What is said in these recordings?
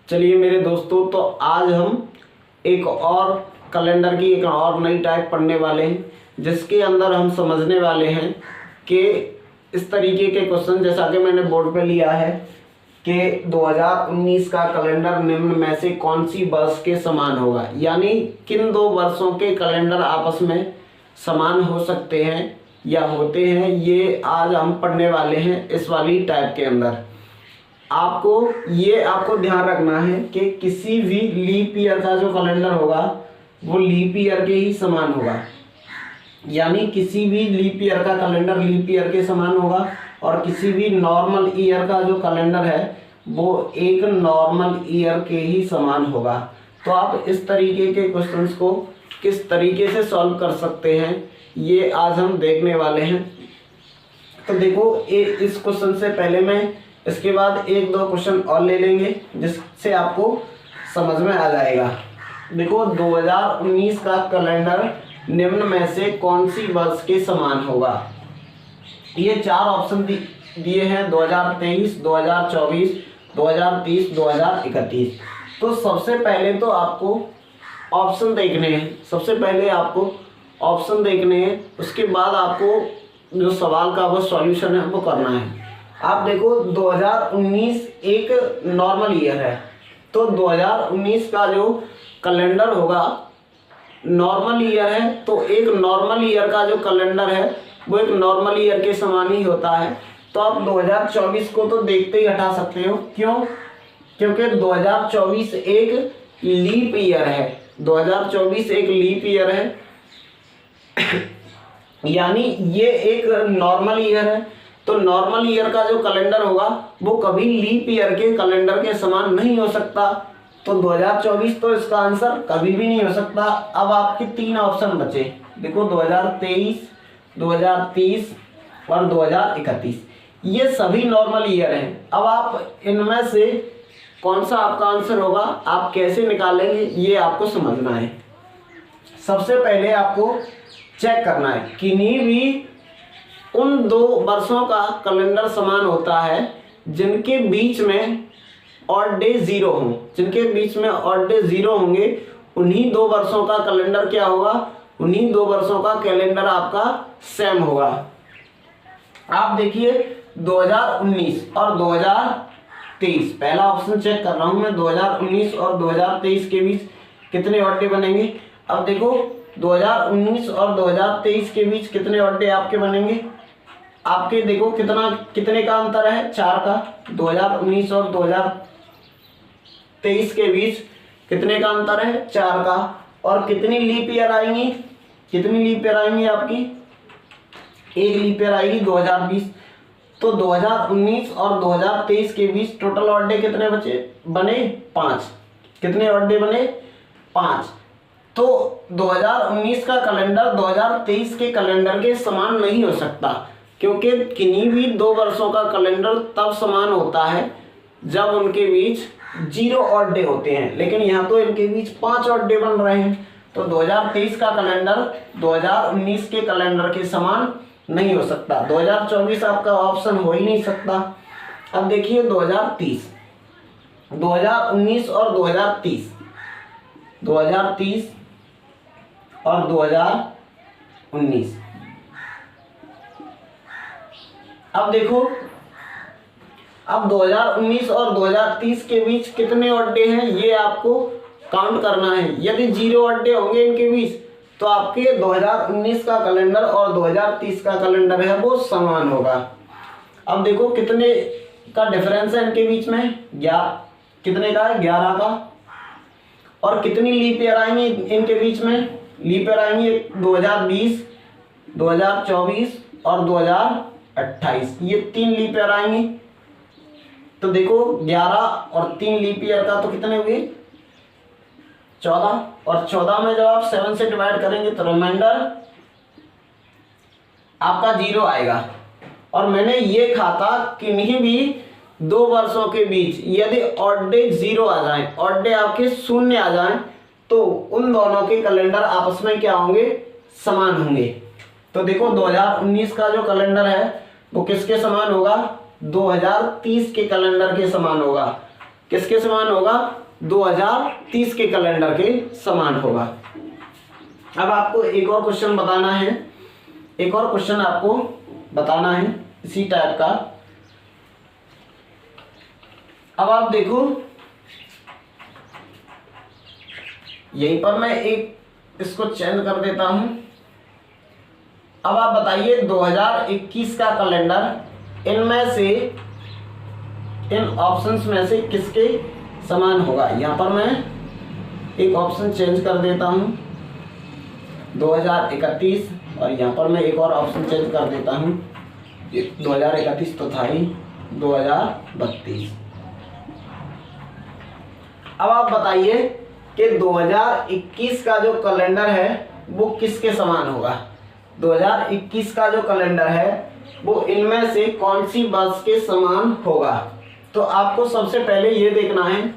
चलिए मेरे दोस्तों, तो आज हम एक और कैलेंडर की एक और नई टाइप पढ़ने वाले हैं, जिसके अंदर हम समझने वाले हैं कि इस तरीके के क्वेश्चन, जैसा कि मैंने बोर्ड पे लिया है कि 2019 का कैलेंडर निम्न में से कौन सी वर्ष के समान होगा, यानी किन दो वर्षों के कैलेंडर आपस में समान हो सकते हैं या होते हैं, ये आज हम पढ़ने वाले हैं इस वाली टाइप के अंदर। आपको ध्यान रखना है कि किसी भी लीप ईयर का जो कैलेंडर होगा वो लीप ईयर के ही समान होगा, यानी किसी भी लीप ईयर का कैलेंडर लीप ईयर के समान होगा, और किसी भी नॉर्मल ईयर का जो कैलेंडर है वो एक नॉर्मल ईयर के ही समान होगा। तो आप इस तरीके के क्वेश्चंस को किस तरीके से सॉल्व कर सकते हैं, ये आज हम देखने वाले हैं। तो देखो, इस क्वेश्चन से पहले मैं इसके बाद एक दो क्वेश्चन और ले लेंगे जिससे आपको समझ में आ जाएगा। देखो, 2019 का कैलेंडर निम्न में से कौन सी वर्ष के समान होगा। ये चार ऑप्शन दिए हैं: 2023, 2024, 2030, 2031। तो सबसे पहले तो आपको ऑप्शन देखने हैं, उसके बाद आपको जो सवाल का वो सॉल्यूशन है वो करना है। आप देखो, 2019 एक नॉर्मल ईयर है, तो 2019 का जो कैलेंडर होगा नॉर्मल ईयर है, तो एक नॉर्मल ईयर का जो कैलेंडर है वो एक नॉर्मल ईयर के समान ही होता है। तो आप 2024 को तो देखते ही हटा सकते हो। क्यों? क्योंकि 2024 एक लीप ईयर है। 2024 एक लीप ईयर है यानी ये एक नॉर्मल ईयर है। तो नॉर्मल ईयर का जो कैलेंडर होगा वो कभी लीप ईयर के कैलेंडर के समान नहीं हो सकता। तो 2024 तो इसका आंसर कभी भी नहीं हो सकता। अब आपके तीन ऑप्शन बचे। देखो, 2023, 2030 और 2031, ये सभी नॉर्मल ईयर हैं। अब आप इनमें से कौन सा आपका आंसर होगा, आप कैसे निकालेंगे, ये आपको समझना है। सबसे पहले आपको चेक करना है किन्हीं भी उन दो वर्षों का कैलेंडर समान होता है जिनके बीच में ऑड डे जीरो हों। जिनके बीच में ऑड डे जीरो होंगे, उन्हीं दो वर्षों का कैलेंडर क्या होगा, उन्हीं दो वर्षों का कैलेंडर आपका सेम होगा। आप देखिए, 2019 और 2023, पहला ऑप्शन चेक कर रहा हूं मैं। 2019 और 2023 के बीच कितने ऑड डे बनेंगे। अब देखो, 2019 और 2023 के बीच कितने ऑड डे आपके बनेंगे। आपके देखो कितने का अंतर है, 4 का। 2019 और 2023 के बीच कितने का अंतर है, 4 का। और कितनी लीप ईयर आएंगी, आपकी एक लीप ईयर आएगी 2020। तो 2019 और 2023 के बीच टोटल ऑड डे कितने बने, 5। कितने ऑड डे बने, 5। तो 2019 का कैलेंडर 2023 के कैलेंडर के समान नहीं हो सकता, क्योंकि किन्हीं भी दो वर्षों का कैलेंडर तब समान होता है जब उनके बीच 0 ऑड डे होते हैं। लेकिन यहाँ तो इनके बीच 5 ऑड डे बन रहे हैं। तो 2023 का कैलेंडर 2019 के कैलेंडर के समान नहीं हो सकता। 2024 आपका ऑप्शन हो ही नहीं सकता। अब देखिए, 2030, 2019 और 2030 और 2019। अब देखो, अब 2019 और 2030 के बीच कितने ऑड डे हैं, ये आपको काउंट करना है। यदि 0 ऑड डे होंगे इनके बीच, तो आपके 2019 का कैलेंडर और 2030 का कैलेंडर है वो समान होगा। अब देखो, कितने का डिफरेंस है इनके बीच में, कितने का है, 11 का। और कितनी लीप ईयर आएंगी इनके बीच में, लीप ईयर आएंगी 2020, 2024 और 2028, ये 3 लीप ईयर आएंगी। तो देखो, 11 और 3 लीप ईयर का तो कितने हुए, 14। और 14 में जब आप 7 से डिवाइड करेंगे तो रिमाइंडर आपका 0 आएगा। और मैंने ये कहा था कि किन्हीं भी दो वर्षों के बीच यदि ऑड डे 0 आ जाए, ऑड डे आपके 0 आ जाए, तो उन दोनों के कैलेंडर आपस में क्या होंगे, समान होंगे। तो देखो, 2019 का जो कैलेंडर है वो किसके समान होगा, 2030 के कैलेंडर के समान होगा। किसके समान होगा? 2030 के कैलेंडर के समान होगा। अब आपको एक और क्वेश्चन बताना है, एक और क्वेश्चन आपको बताना है इसी टाइप का। अब आप देखो, यहीं पर मैं एक इसको चेंज कर देता हूं। अब आप बताइए 2021 का कैलेंडर इनमें से, इन ऑप्शंस में से किसके समान होगा? यहाँ पर मैं एक ऑप्शन चेंज कर देता हूं 2031, और यहाँ पर मैं एक और ऑप्शन चेंज कर देता हूं, 2031 तो था ही, 2032। अब आप बताइए कि 2021 का जो कैलेंडर है वो किसके समान होगा? 2021 का जो कैलेंडर है वो इनमें से कौन सी वर्ष के समान होगा? तो आपको सबसे पहले ये देखना है,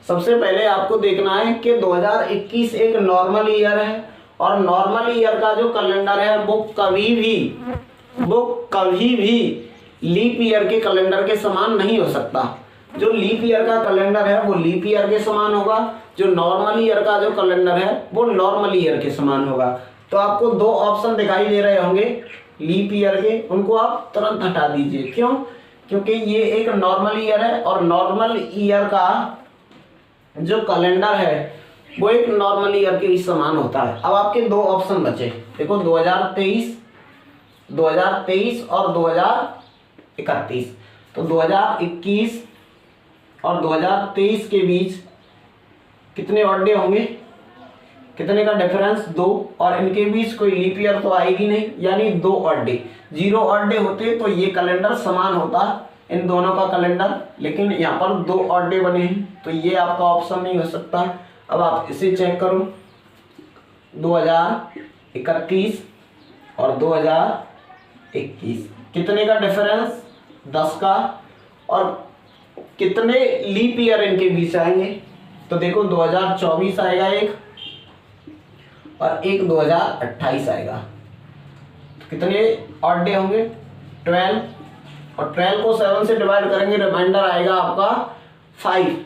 सबसे पहले आपको देखना है कि 2021 एक नॉर्मल ईयर है, और नॉर्मल ईयर का जो कैलेंडर है वो कभी भी लीप ईयर के कैलेंडर के समान नहीं हो सकता। जो लीप ईयर का कैलेंडर है वो लीप ईयर के समान होगा, जो नॉर्मल ईयर का जो कैलेंडर है वो नॉर्मल ईयर के समान होगा। तो आपको दो ऑप्शन दिखाई दे रहे होंगे लीप ईयर के, उनको आप तुरंत हटा दीजिए। क्यों? क्योंकि ये एक नॉर्मल ईयर है, और नॉर्मल ईयर का जो कैलेंडर है वो एक नॉर्मल ईयर के समान होता है। अब आपके दो ऑप्शन बचे, देखो 2023 और 2031। तो 2021 और 2023 के बीच कितने ऑड डे होंगे? कितने का डिफरेंस? 2, और इनके बीच कोई लीप ईयर तो आएगी नहीं, यानी 2 ऑड डे। 0 ऑड डे होते तो ये कैलेंडर समान होता इन दोनों का कैलेंडर, लेकिन यहाँ पर 2 ऑड डे बने हैं, तो ये आपका ऑप्शन नहीं हो सकता। अब आप इसे चेक करो, 2031 और 2021 कितने का डिफरेंस? 10 का। और कितने लीप ईयर इनके बीच आएंगे? तो देखो 2024 आएगा एक, और एक 2028 आएगा। तो कितने ऑड डे होंगे? 12, और 12 को 7 से डिवाइड करेंगे, रिमाइंडर आएगा आपका 5।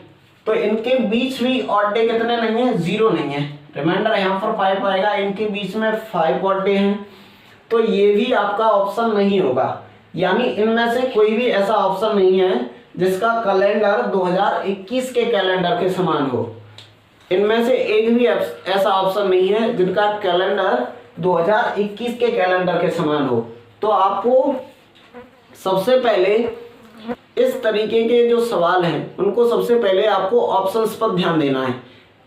तो इनके बीच भी ऑड डे कितने नहीं है? 0 नहीं है, रिमाइंडर यहाँ पर 5 आएगा, इनके बीच में 5 ऑड डे हैं। तो ये भी आपका ऑप्शन नहीं होगा, यानी इनमें से कोई भी ऐसा ऑप्शन नहीं है जिसका कैलेंडर 2021 के कैलेंडर के समान हो। इनमें से एक भी ऐसा ऑप्शन नहीं है जिनका कैलेंडर 2021 के कैलेंडर के समान हो। तो आपको सबसे पहले इस तरीके के जो सवाल हैं उनको सबसे पहले आपको ऑप्शंस पर ध्यान देना है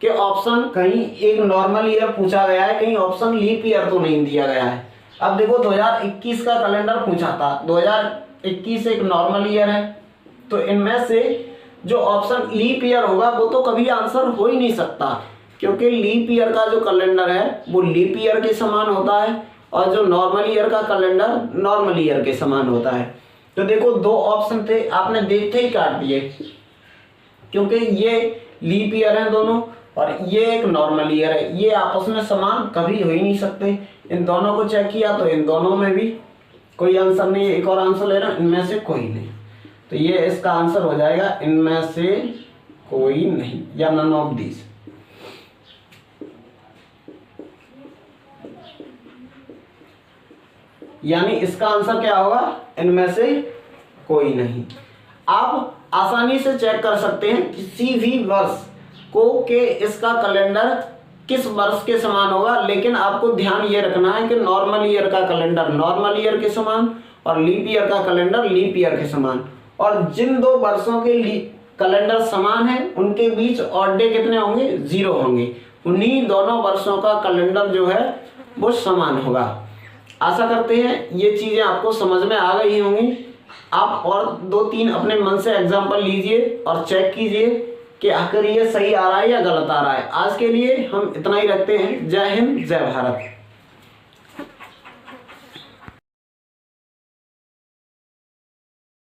कि ऑप्शन कहीं एक नॉर्मल ईयर पूछा गया है, कहीं ऑप्शन लीप ईयर तो नहीं दिया गया है। अब देखो 2021 का कैलेंडर पूछा था, 2021 एक नॉर्मल ईयर है, तो इनमें से जो ऑप्शन लीप ईयर होगा वो तो कभी आंसर हो ही नहीं सकता, क्योंकि लीप ईयर का जो कैलेंडर है वो लीप ईयर के समान होता है, और जो नॉर्मल ईयर का कैलेंडर नॉर्मल ईयर के समान होता है। तो देखो दो ऑप्शन थे, आपने देखते ही काट दिए, क्योंकि ये लीप ईयर है दोनों, और ये एक नॉर्मल ईयर है, ये आपस में समान कभी हो ही नहीं सकते। इन दोनों को चेक किया तो इन दोनों में भी कोई आंसर नहीं है। एक और आंसर ले रहा, इनमें से कोई नहीं, तो ये इसका आंसर हो जाएगा इनमें से कोई नहीं, या नन ऑफ दीज। यानी इसका आंसर क्या होगा? इनमें से कोई नहीं। आप आसानी से चेक कर सकते हैं किसी भी वर्ष को कि इसका कैलेंडर किस वर्ष के समान होगा, लेकिन आपको ध्यान ये रखना है कि नॉर्मल ईयर का कैलेंडर नॉर्मल ईयर के समान और लीप ईयर का कैलेंडर लीप ईयर के समान। और जिन दो वर्षों के कैलेंडर समान है उनके बीच ऑड डे कितने होंगे? 0 होंगे। उन्हीं दोनों वर्षों का कैलेंडर जो है वो समान होगा। आशा करते हैं ये चीजें आपको समझ में आ गई होंगी। आप और 2-3 अपने मन से एग्जाम्पल लीजिए और चेक कीजिए कि आखिर ये सही आ रहा है या गलत आ रहा है। आज के लिए हम इतना ही रखते हैं। जय हिंद, जय भारत।